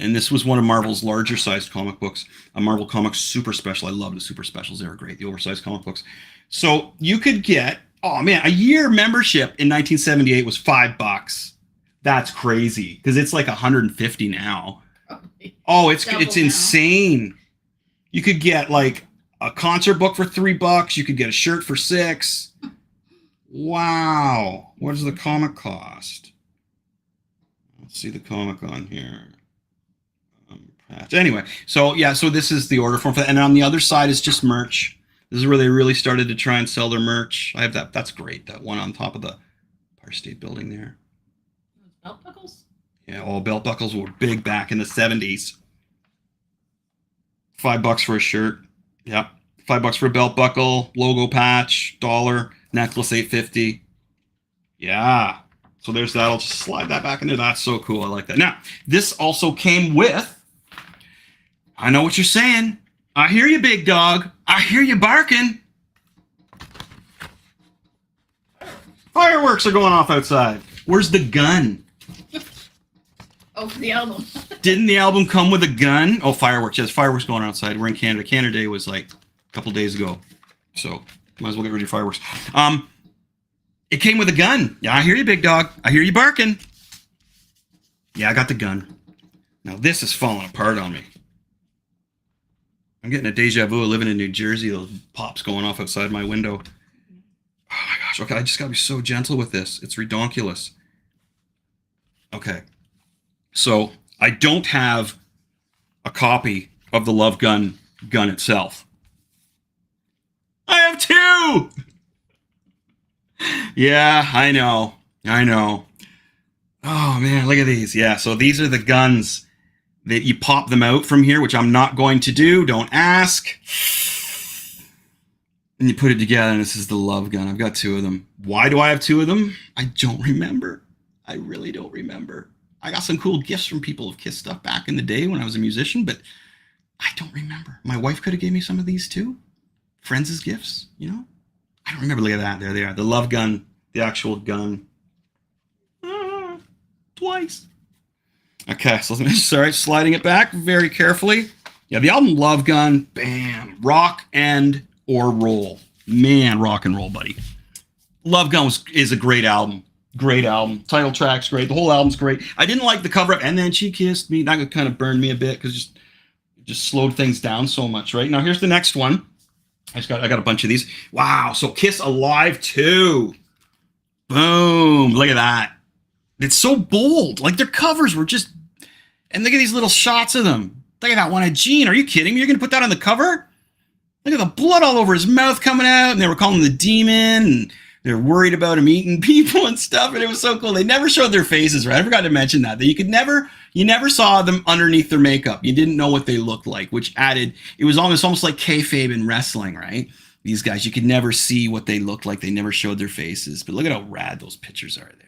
And this was one of Marvel's larger sized comic books, a Marvel Comics Super Special. I love the Super Specials. They were great, the oversized comic books. So you could get, oh man, a year membership in 1978 was $5. That's crazy because it's like 150 now. Oh, it's insane. You could get like a concert book for $3. You could get a shirt for $6. Wow. What does the comic cost? Let's see the comic on here. Anyway, so yeah, so this is the order form for that. And on the other side is just merch. This is where they really started to try and sell their merch. I have that. That's great. That one on top of the Empire State Building there. Belt buckles? Yeah, all belt buckles were big back in the 70s. $5 for a shirt. Yeah. $5 for a belt buckle, logo patch, $1, necklace $8.50. Yeah. So there's that. I'll just slide that back into that. So cool. I like that. Now, this also came with, I know what you're saying. I hear you, big dog. I hear you barking. Fireworks are going off outside. Where's the gun? Oh, for the album. Didn't the album come with a gun? Oh, fireworks. Yes, fireworks going outside. We're in Canada. Canada Day was like a couple days ago. So might as well get rid of fireworks. It came with a gun. Yeah, I hear you, big dog. I hear you barking. Yeah, I got the gun. Now this is falling apart on me. I'm getting a deja vu living in New Jersey. Those pops going off outside my window. Oh my gosh. Okay, I just gotta be so gentle with this. It's redonkulous. Okay. So I don't have a copy of the Love gun itself. I have two! Yeah, I know. Oh man, look at these. Yeah, so these are the guns that you pop them out from here, which I'm not going to do. Don't ask. And you put it together, and this is the Love gun. I've got two of them. Why do I have two of them? I don't remember. I really don't remember. I got some cool gifts from people of Kiss stuff back in the day when I was a musician, but I don't remember. My wife could have gave me some of these too. Friends' gifts, you know? I don't remember. Look at that. There they are. The Love gun, the actual gun. Twice. Okay, so sorry, sliding it back very carefully. Yeah, the album Love Gun, bam, rock and or roll. Man, rock and roll, buddy. Love Gun is a great album. Great album. Title track's great. The whole album's great. I didn't like the cover up, and then she kissed me. That kind of burned me a bit because it just slowed things down so much, right? Now here's the next one. I got a bunch of these. Wow, so Kiss Alive 2. Boom. Look at that. It's so bold. Like their covers were just, and look at these little shots of them. Look at that one of Gene. Are you kidding me? You're going to put that on the cover? Look at the blood all over his mouth coming out, and they were calling him the demon, and they're worried about him eating people and stuff, and it was so cool. They never showed their faces, right? I forgot to mention that you never saw them underneath their makeup. You didn't know what they looked like, which added, it was almost like kayfabe in wrestling, right? These guys, you could never see what they looked like. They never showed their faces, but look at how rad those pictures are there, man.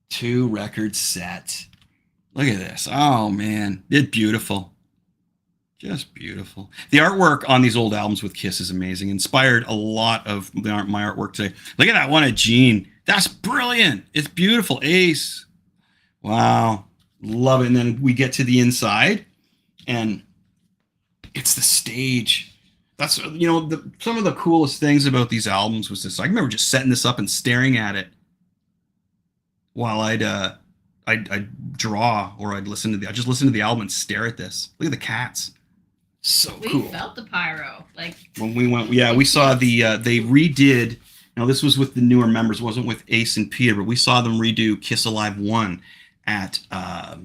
2 record set. Look at this. Oh man, it's beautiful. Just beautiful. The artwork on these old albums with Kiss is amazing. Inspired a lot of my artwork today. Look at that one of Gene. That's brilliant. It's beautiful. Ace. Wow. Love it. And then we get to the inside, and it's the stage. That's, some of the coolest things about these albums was this. I remember just setting this up and staring at it while I'd draw, or I'd listen to the album and stare at this. Look at the cats. So cool. We felt the pyro. Like when we went, yeah, we saw they redid. Now this was with the newer members, it wasn't with Ace and Peter, but we saw them redo Kiss Alive 1 at a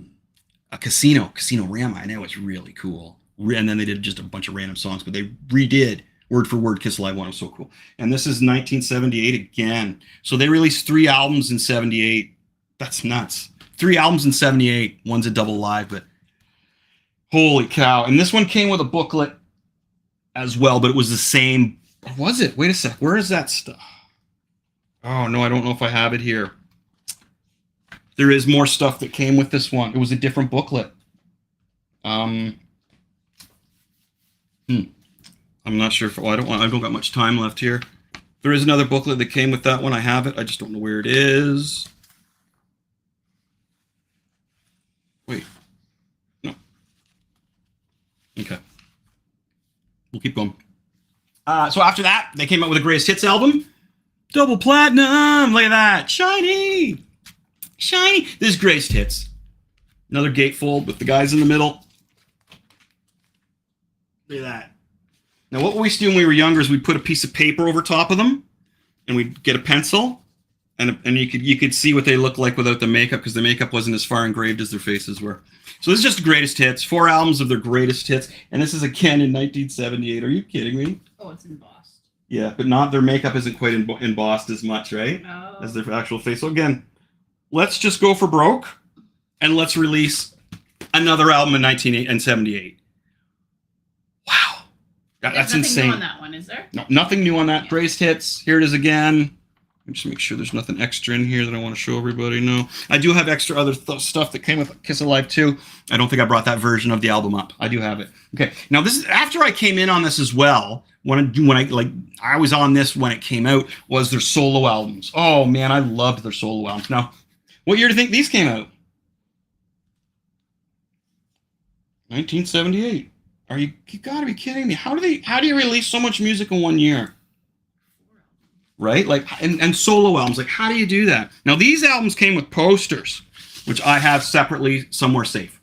Casino Rama, and it was really cool. And then they did just a bunch of random songs, but they redid word for word Kiss Alive 1. It was so cool. And this is 1978 again. So they released 3 albums in 78. That's nuts. 3 albums in 78. One's a double live, but holy cow. And this one came with a booklet as well, but it was the same. Or was it? Wait a sec. Where is that stuff? Oh, no, I don't know if I have it here. There is more stuff that came with this one. It was a different booklet. I'm not sure if I don't got much time left here. There is another booklet that came with that one. I have it. I just don't know where it is. Wait. No. Okay. We'll keep going. So after that, they came out with a greatest hits album. Double platinum. Look at that. Shiny. Shiny. This is greatest hits. Another gatefold with the guys in the middle. Look at that. Now, what we used to do when we were younger is we'd put a piece of paper over top of them, and we'd get a pencil, and you could see what they look like without the makeup, because the makeup wasn't as far engraved as their faces were. So this is just the greatest hits. 4 albums of their greatest hits, and this is again in 1978. Are you kidding me? Oh, it's embossed. Yeah, but not their makeup isn't quite embossed as much, right? Oh. As their actual face. So again, let's just go for broke, and let's release another album in 1978. Wow. That's insane. New on that one, is there? No, nothing new on that. Greatest hits. Here it is again. Let me just make sure there's nothing extra in here that I want to show everybody. No, I do have extra other stuff that came with Kiss Alive 2. I don't think I brought that version of the album up. I do have it. Okay, now this is after I came in on this as well. I was on this when it came out, was their solo albums. Oh man, I loved their solo albums. Now, what year do you think these came out? 1978. You gotta be kidding me. How do you release so much music in one year? Right? Like, and solo albums, like, how do you do that? Now, these albums came with posters, which I have separately somewhere safe.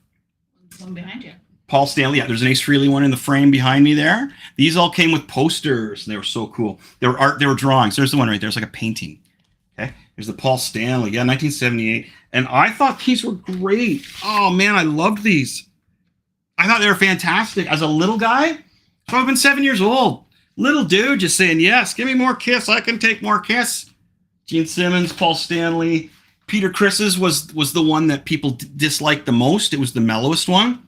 One behind you. Paul Stanley, yeah, there's an Ace Frehley one in the frame behind me there. These all came with posters, and they were so cool. They were drawings. There's the one right there. It's like a painting. Okay? There's the Paul Stanley, yeah, 1978. And I thought these were great. Oh, man, I loved these. I thought they were fantastic. As a little guy, so I've been 7 years old. Little dude just saying, yes, give me more Kiss. I can take more Kiss. Gene Simmons, Paul Stanley. Peter Criss's was the one that people disliked the most. It was the mellowest one.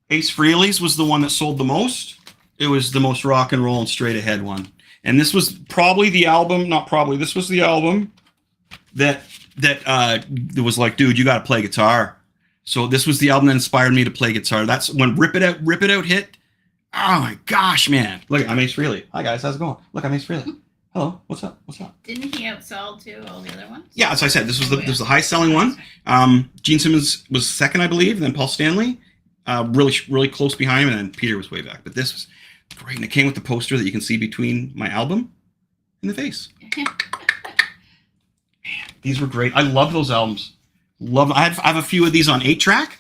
Ace Frehley's was the one that sold the most. It was the most rock and roll and straight ahead one. And this was probably the album, not probably, this was the album that was like, dude, you got to play guitar. So this was the album that inspired me to play guitar. That's when Rip It Out hit. Oh my gosh, man. Look, I'm Ace Frehley. Hi guys, how's it going? Look, I'm Ace Frehley. Hello, what's up? Didn't he outsell too all the other ones? Yeah, as I said, this was the high selling one. Gene Simmons was second, I believe, then Paul Stanley. Really close behind him, and then Peter was way back. But this was great. And it came with the poster that you can see between my album and the face. Man, these were great. I love those albums. I have a few of these on 8-track.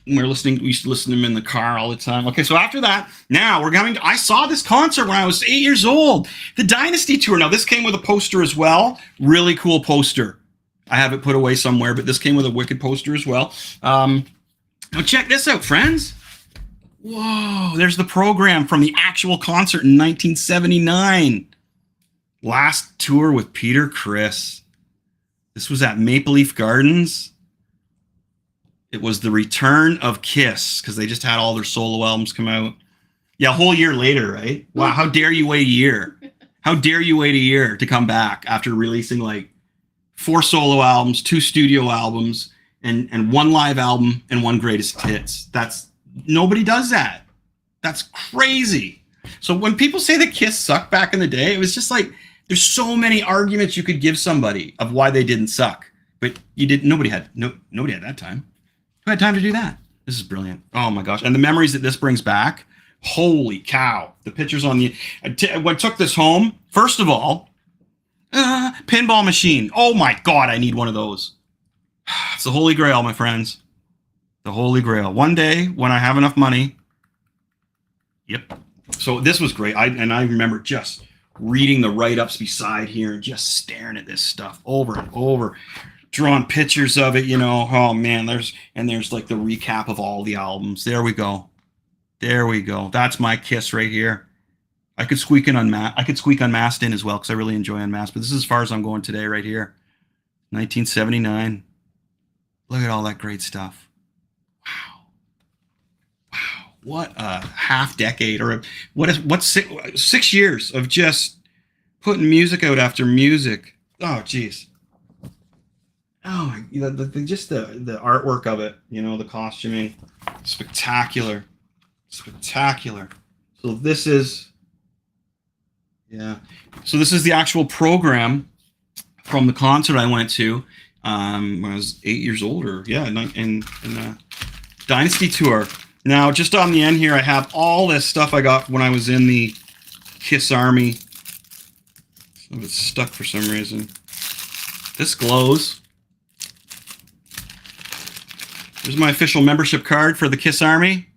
We used to listen to them in the car all the time. Okay, so after that, now we're going to, I saw this concert when I was 8 years old. The Dynasty Tour. Now, this came with a poster as well. Really cool poster. I have it put away somewhere, but this came with a wicked poster as well. Now, check this out, friends. Whoa, there's the program from the actual concert in 1979. Last tour with Peter Criss. This was at Maple Leaf Gardens. It was the return of Kiss, because they just had all their solo albums come out. Yeah, a whole year later, right? Wow, how dare you wait a year? How dare you wait a year to come back after releasing like 4 solo albums, 2 studio albums, and 1 live album and 1 greatest hits? Nobody does that. That's crazy. So when people say that Kiss sucked back in the day, it was just like, there's so many arguments you could give somebody of why they didn't suck, but nobody had that time. Who had time to do that? This is brilliant. Oh my gosh. And the memories that this brings back, holy cow. The pictures on when I took this home, first of all, pinball machine. Oh my God, I need one of those. It's the Holy Grail, my friends. The Holy Grail. One day when I have enough money. Yep. So this was great. I remember just reading the write-ups beside here and just staring at this stuff over and over, drawing pictures of it, oh man, there's like the recap of all the albums. There we go. That's my Kiss right here. I could squeak Unmasked in as well, because I really enjoy Unmasked, but this is as far as I'm going today right here. 1979. Look at all that great stuff. What a half decade, or what's 6 years of just putting music out after music. Oh, geez. Oh, just the artwork of it, the costuming, spectacular. So this is Yeah. So this is the actual program from the concert I went to when I was 8 years old, or in Dynasty tour. Now, just on the end here, I have all this stuff I got when I was in the Kiss Army. Some of it's stuck for some reason. This glows. Here's my official membership card for the Kiss Army.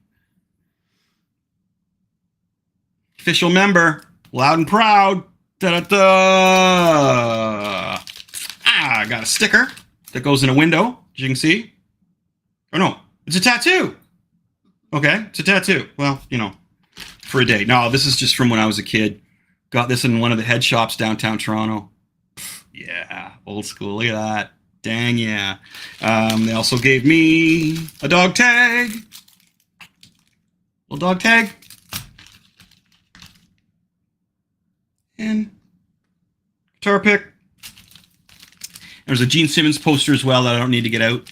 Official member, loud and proud. Da-da-da! I got a sticker that goes in a window, as you can see. Oh no, it's a tattoo. Okay, it's a tattoo. Well, you know, for a day. No, this is just from when I was a kid. Got this in one of the head shops downtown Toronto. Yeah, old school. Look at that. Dang, yeah. They also gave me a dog tag. Little dog tag. And guitar pick. There's a Gene Simmons poster as well that I don't need to get out.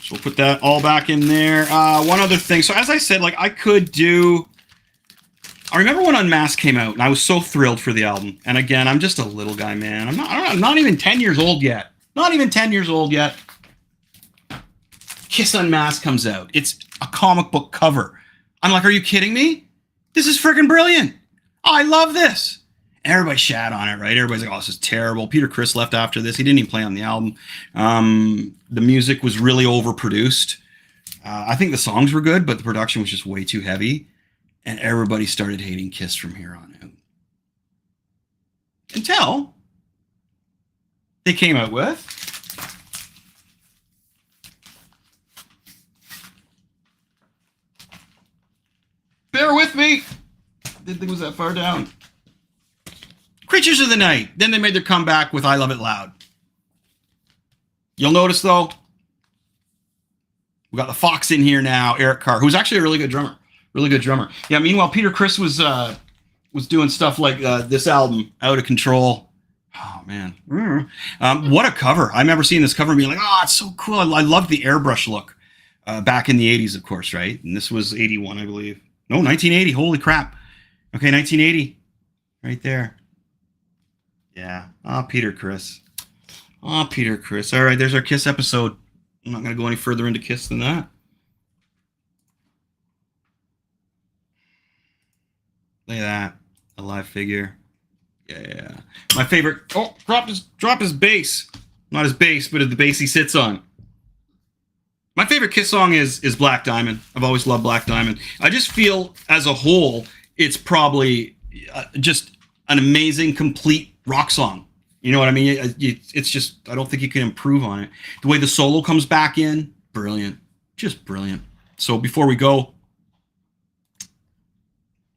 So we'll put that all back in there. One other thing. So as I said, like I could do... I remember when Unmasked came out, and I was so thrilled for the album. And again, I'm just a little guy, man. I'm not even 10 years old yet. Not even 10 years old yet. Kiss Unmasked comes out. It's a comic book cover. I'm like, are you kidding me? This is freaking brilliant. Oh, I love this. And everybody shat on it, right? Everybody's like, oh, this is terrible. Peter Criss left after this. He didn't even play on the album. The music was really overproduced. I think the songs were good, but the production was just way too heavy. And everybody started hating Kiss from here on out. Until they came out with bear with me. Didn't think it was that far down. Creatures of the Night. Then they made their comeback with I Love It Loud. You'll notice, though, we got the Fox in here now, Eric Carr, who's actually a really good drummer. Really good drummer. Yeah, meanwhile, Peter Criss was doing stuff like this album, Out of Control. Oh, man. What a cover. I remember seeing this cover and being like, oh, it's so cool. I loved the airbrush look back in the 80s, of course, right? And this was 81, I believe. No, 1980. Holy crap. Okay, 1980. Right there. Yeah. Oh, Peter Criss. Oh, Peter Criss. All right, there's our Kiss episode. I'm not going to go any further into Kiss than that. Look at that. A live figure. Yeah. My favorite. Oh, drop his bass. Not his bass, but the bass he sits on. My favorite Kiss song is Black Diamond. I've always loved Black Diamond. I just feel, as a whole, it's probably just an amazing, complete rock song. You know what I mean? It's just, I don't think you can improve on it. The way the solo comes back in, brilliant. Just brilliant. So before we go,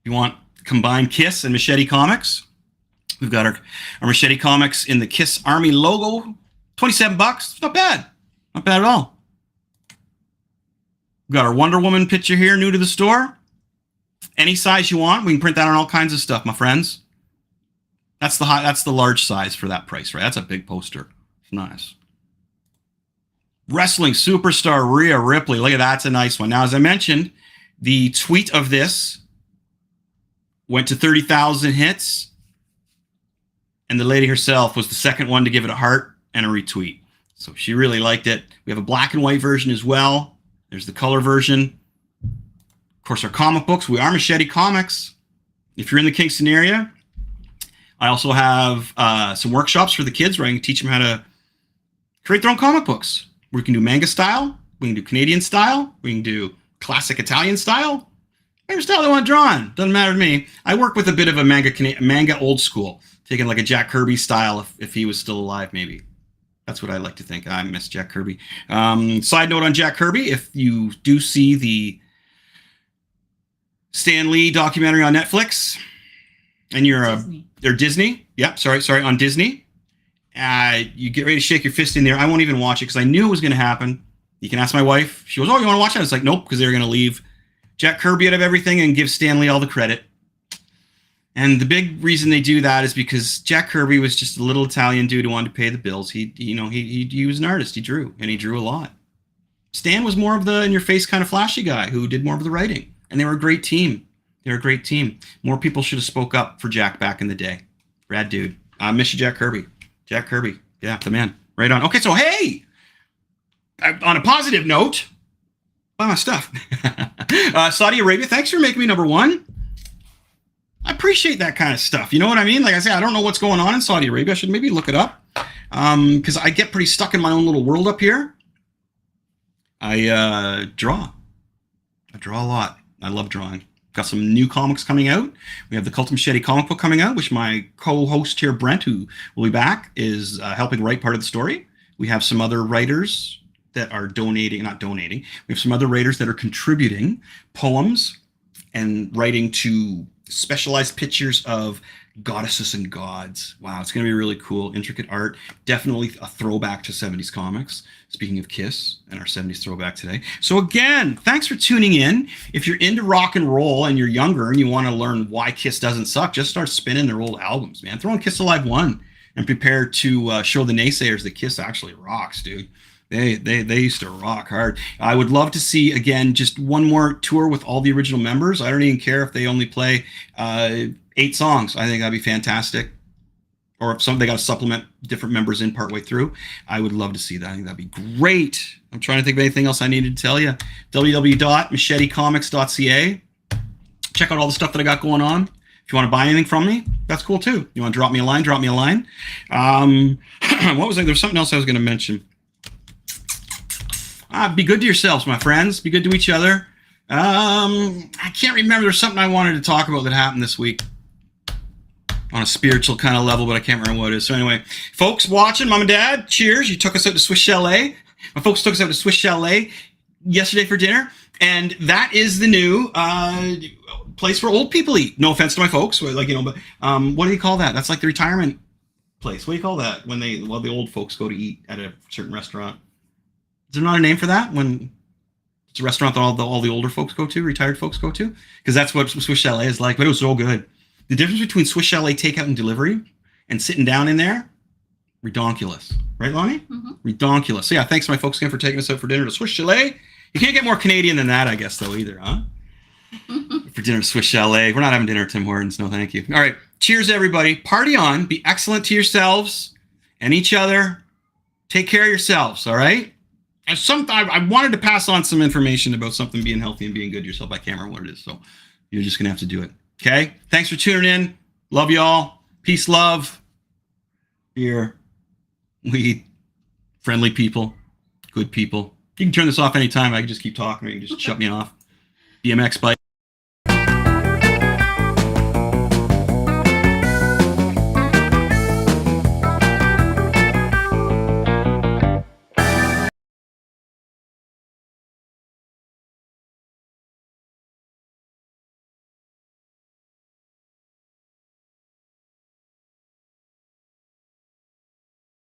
you want combined Kiss and Machete Comics. We've got our Machete Comics in the Kiss Army logo. $27. Not bad. Not bad at all. We've got our Wonder Woman picture here, new to the store. Any size you want. We can print that on all kinds of stuff, my friends. That's the large size for that price, right? That's a big poster. It's nice. Wrestling superstar Rhea Ripley. Look at that. That's a nice one. Now, as I mentioned, the tweet of this went to 30,000 hits. And the lady herself was the second one to give it a heart and a retweet. So she really liked it. We have a black and white version as well. There's the color version. Of course, our comic books. We are Machete Comics. If you're in the Kingston area, I also have some workshops for the kids where I can teach them how to create their own comic books. We can do manga style. We can do Canadian style. We can do classic Italian style. Whatever style they want drawn. Doesn't matter to me. I work with a bit of a manga old school. Taking like a Jack Kirby style if he was still alive, maybe. That's what I like to think. I miss Jack Kirby. Side note on Jack Kirby, if you do see the Stan Lee documentary on Netflix, and you're Disney. Yeah, sorry, on Disney. You get ready to shake your fist in there. I won't even watch it because I knew it was going to happen. You can ask my wife. She goes, oh, you want to watch it? I was like, nope, because they're going to leave Jack Kirby out of everything and give Stan Lee all the credit. And the big reason they do that is because Jack Kirby was just a little Italian dude who wanted to pay the bills. He was an artist. He drew, and he drew a lot. Stan was more of the in-your-face kind of flashy guy who did more of the writing, and they were a great team. They're a great team. More people should have spoke up for Jack back in the day. Rad dude. Miss you, Jack Kirby. Jack Kirby. Yeah, the man. Right on. Okay, so hey, on a positive note, buy my stuff. Saudi Arabia, thanks for making me number one. I appreciate that kind of stuff. You know what I mean? Like I say, I don't know what's going on in Saudi Arabia. I should maybe look it up because I get pretty stuck in my own little world up here. I draw. I draw a lot. I love drawing. Got some new comics coming out. We have the Cult of Machete comic book coming out, which my co-host here, Brent, who will be back, is helping write part of the story. We have some other writers that are not donating. We have some other writers that are contributing poems and writing to specialized pictures of goddesses and gods. Wow, it's going to be really cool. Intricate art. Definitely a throwback to 70s comics. Speaking of Kiss and our 70s throwback today. So again, thanks for tuning in. If you're into rock and roll and you're younger and you want to learn why Kiss doesn't suck, just start spinning their old albums, man. Throw on Kiss Alive 1 and prepare to show the naysayers that Kiss actually rocks, dude. They used to rock hard. I would love to see, again, just one more tour with all the original members. I don't even care if they only play 8 songs. I think that'd be fantastic. Or if they got to supplement different members in partway through. I would love to see that. I think that'd be great. I'm trying to think of anything else I needed to tell you. www.machetecomics.ca. Check out all the stuff that I got going on. If you want to buy anything from me, that's cool too. You want to drop me a line, drop me a line. What was it? There was something else I was going to mention. Be good to yourselves, my friends. Be good to each other. I can't remember. There's something I wanted to talk about that happened this week on a spiritual kind of level, but I can't remember what it is. So anyway, folks watching, Mom and Dad, cheers. You took us out to Swiss Chalet. My folks took us out to Swiss Chalet yesterday for dinner, and that is the new place where old people eat. No offense to my folks, but what do you call that? That's like the retirement place. What do you call that when the old folks go to eat at a certain restaurant? Is there not a name for that when it's a restaurant that all the older folks go to, retired folks go to? Because that's what Swiss Chalet is like. But it was so good. The difference between Swiss Chalet takeout and delivery and sitting down in there, redonkulous. Right, Lonnie? Mm-hmm. Redonkulous. So yeah, thanks to my folks again for taking us out for dinner to Swiss Chalet. You can't get more Canadian than that, I guess, though, either, huh? For dinner to Swiss Chalet. We're not having dinner at Tim Hortons. No, thank you. All right. Cheers, everybody. Party on. Be excellent to yourselves and each other. Take care of yourselves, all right? I wanted to pass on some information about something being healthy and being good to yourself. I can't remember what it is, so you're just going to have to do it. Okay? Thanks for tuning in. Love y'all. Peace, love. Beer. Weed. Friendly people. Good people. You can turn this off anytime. I can just keep talking or you can just shut me off. BMX bike.